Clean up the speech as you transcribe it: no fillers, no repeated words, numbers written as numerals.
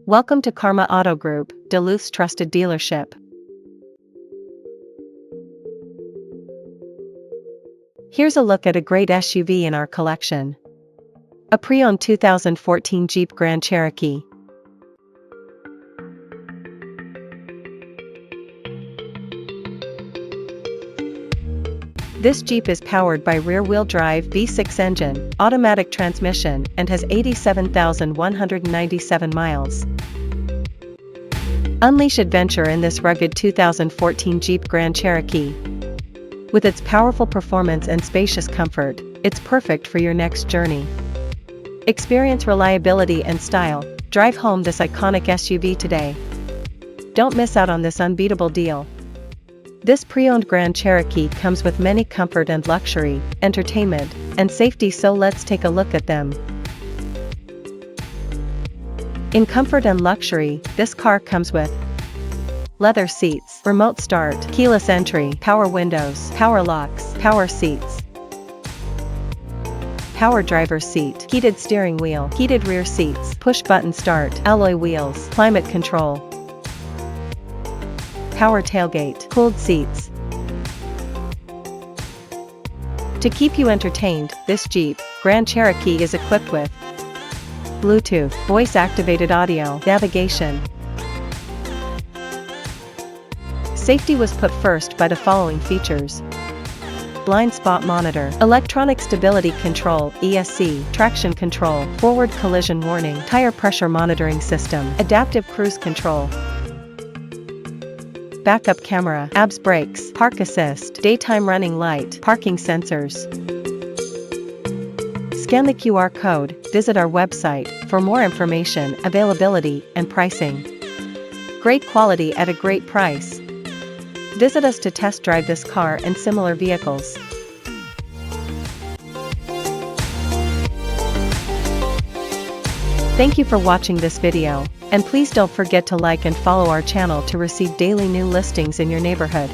Welcome to Karma Auto Group, Duluth's trusted dealership. Here's a look at a great SUV in our collection. A pre-owned 2014 Jeep Grand Cherokee. This Jeep is powered by rear-wheel drive V6 engine, automatic transmission, and has 87,197 miles. Unleash adventure in this rugged 2014 Jeep Grand Cherokee. With its powerful performance and spacious comfort, it's perfect for your next journey. Experience reliability and style. Drive home this iconic SUV today. Don't miss out on this unbeatable deal. This pre-owned Grand Cherokee comes with many comfort and luxury, entertainment, and safety, so let's take a look at them. In comfort and luxury, this car comes with leather seats, remote start, keyless entry, power windows, power locks, power seats, power driver's seat, heated steering wheel, heated rear seats, push-button start, alloy wheels, climate control, power tailgate, cooled seats. To keep you entertained, this Jeep Grand Cherokee is equipped with Bluetooth, voice-activated audio, navigation. Safety was put first by the following features: blind spot monitor, electronic stability control, ESC, traction control, forward collision warning, tire pressure monitoring system, adaptive cruise control, backup camera, ABS brakes, park assist, daytime running light, parking sensors. Scan the QR code, visit our website for more information, availability, and pricing. Great quality at a great price. Visit us to test drive this car and similar vehicles. Thank you for watching this video, and please don't forget to like and follow our channel to receive daily new listings in your neighborhood.